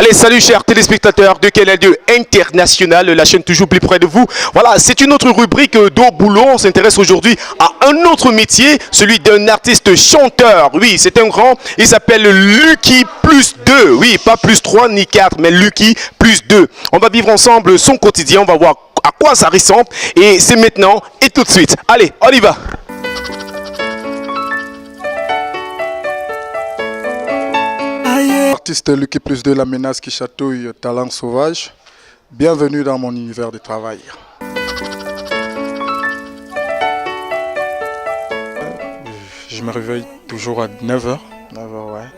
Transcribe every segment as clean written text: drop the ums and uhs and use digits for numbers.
Et salut chers téléspectateurs de Canal 2 International, la chaîne toujours plus près de vous. Voilà, c'est une autre rubrique d'Au Boulot. On s'intéresse aujourd'hui à un autre métier, celui d'un artiste chanteur. Oui, c'est un grand, il s'appelle Lucky plus 2. Oui, pas plus 3 ni 4, mais Lucky plus 2. On va vivre ensemble son quotidien, on va voir à quoi ça ressemble. Et c'est maintenant et tout de suite. Allez, on y va. Artiste Lucky plus 2, la menace qui chatouille, talent sauvage. Bienvenue dans mon univers de travail. Je me réveille toujours à 9h. 9h, ouais.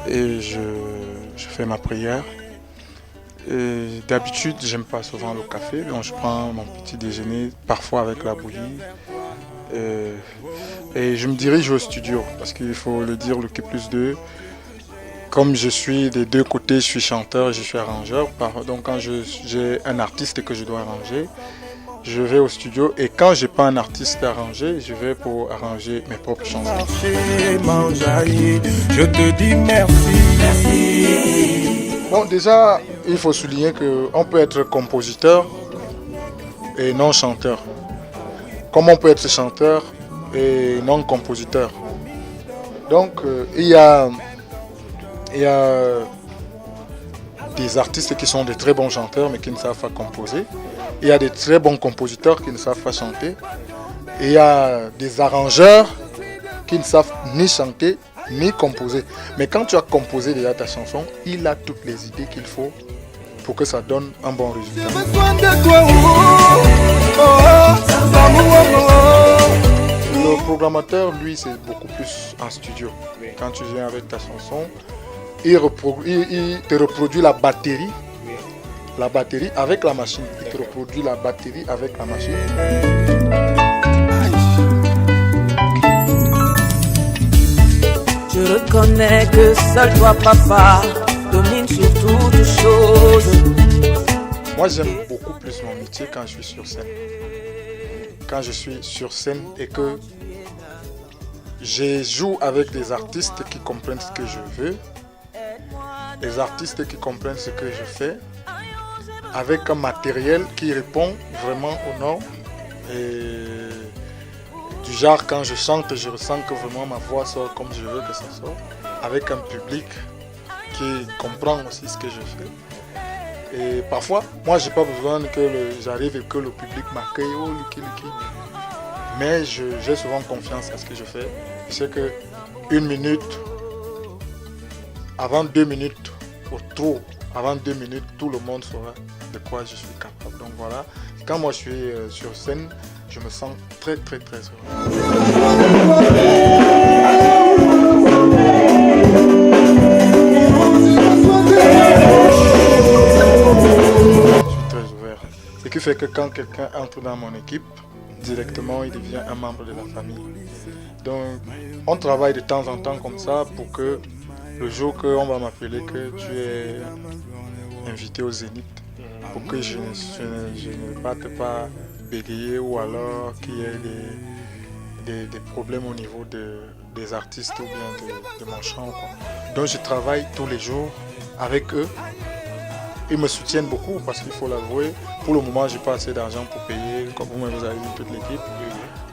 Et je fais ma prière. D'habitude, j'aime pas souvent le café, donc je prends mon petit déjeuner, parfois avec la bouillie. Et je me dirige au studio, parce qu'il faut le dire, Lucky plus 2. Comme je suis des deux côtés, je suis chanteur et je suis arrangeur. Donc quand j'ai un artiste que je dois arranger, je vais au studio. Et quand je n'ai pas un artiste à arranger, je vais pour arranger mes propres chansons. Je te dis merci. Bon, déjà, il faut souligner qu'on peut être compositeur et non chanteur. Comme on peut être chanteur et non compositeur. Donc, il y a des artistes qui sont des très bons chanteurs mais qui ne savent pas composer. Il y a des très bons compositeurs qui ne savent pas chanter. Et il y a des arrangeurs qui ne savent ni chanter ni composer. Mais quand tu as composé déjà ta chanson, il a toutes les idées qu'il faut pour que ça donne un bon résultat. Le programmateur, lui, c'est beaucoup plus en studio. Quand tu viens avec ta chanson, il te reproduit la batterie avec la machine. Il te reproduit la batterie avec la machine. Je reconnais que seul toi, papa, domine sur toutes choses. Moi, j'aime beaucoup plus mon métier quand je suis sur scène. Quand je suis sur scène et que je joue avec des artistes qui comprennent ce que je veux, des artistes qui comprennent ce que je fais, avec un matériel qui répond vraiment aux normes. Et du genre, quand je chante, je ressens que vraiment ma voix sort comme je veux que ça sorte, avec un public qui comprend aussi ce que je fais. Et parfois, moi, j'ai pas besoin que j'arrive et que le public m'accueille, oh Lucky, Lucky. Mais j'ai souvent confiance à ce que je fais. Je sais que une minute, avant 2 minutes, ou trop, avant 2 minutes, tout le monde saura de quoi je suis capable. Donc voilà, quand moi je suis sur scène, je me sens très très très heureux. Je suis très ouvert. Ce qui fait que quand quelqu'un entre dans mon équipe, directement il devient un membre de la famille. Donc on travaille de temps en temps comme ça pour que le jour qu'on va m'appeler que tu es invité au Zénith, pour que je ne parte pas bégayer ou alors qu'il y ait des problèmes au niveau des artistes ou bien de mon chant, quoi. Donc je travaille tous les jours avec eux. Ils me soutiennent beaucoup parce qu'il faut l'avouer. Pour le moment, je n'ai pas assez d'argent pour payer, comme vous avez vu toute l'équipe.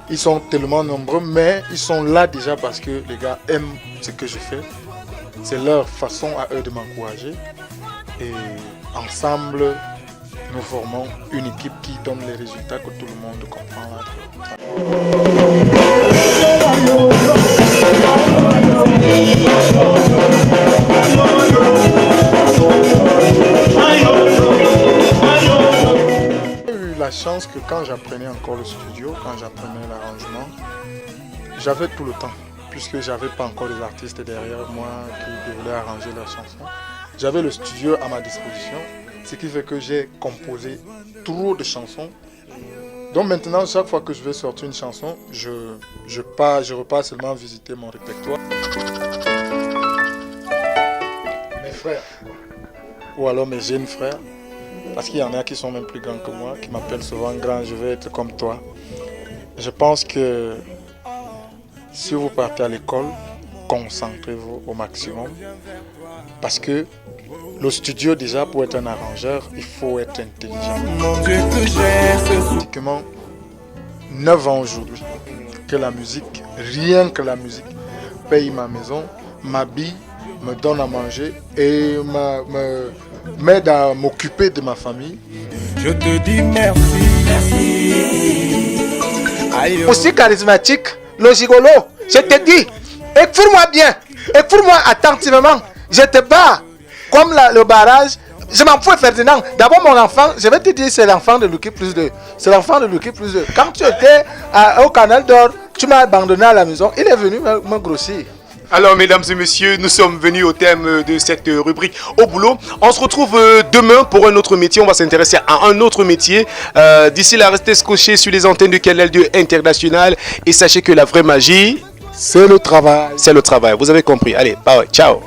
Ils sont tellement nombreux, mais ils sont là déjà parce que les gars aiment ce que je fais. C'est leur façon à eux de m'encourager. Et ensemble, nous formons une équipe qui donne les résultats que tout le monde comprend. J'ai eu la chance que quand j'apprenais encore le studio, quand j'apprenais l'arrangement, j'avais tout le temps. Puisque je n'avais pas encore des artistes derrière moi qui voulaient arranger leurs chansons. J'avais le studio à ma disposition, ce qui fait que j'ai composé trop de chansons. Donc maintenant, chaque fois que je vais sortir une chanson, je repars seulement visiter mon répertoire. Mes frères, ou alors mes jeunes frères, parce qu'il y en a qui sont même plus grands que moi, qui m'appellent souvent grand, je vais être comme toi. Je pense que si vous partez à l'école, concentrez-vous au maximum parce que Le studio, déjà, pour être un arrangeur, il faut être intelligent. Mon Dieu que j'ai ce Pratiquement 9 ans aujourd'hui que la musique, rien que la musique, paye ma maison, m'habille, me donne à manger et m'aide à m'occuper de ma famille. Je te dis merci. Aïe, Aussi charismatique, le gigolo, je te dis, écoute-moi bien, écoute-moi attentivement, je te bats comme le barrage. Je m'en fous, Ferdinand. D'abord, mon enfant, je vais te dire, c'est l'enfant de Lucky plus 2. C'est l'enfant de Lucky plus 2. Quand tu étais au Canal d'Or, tu m'as abandonné à la maison. Il est venu me grossir. Alors, mesdames et messieurs, nous sommes venus au thème de cette rubrique au boulot. On se retrouve demain pour un autre métier. On va s'intéresser à un autre métier. D'ici là, restez scotchés sur les antennes de Canal 2 International. Et sachez que la vraie magie, C'est le travail. c'est le travail. Vous avez compris. Allez, bye, ciao.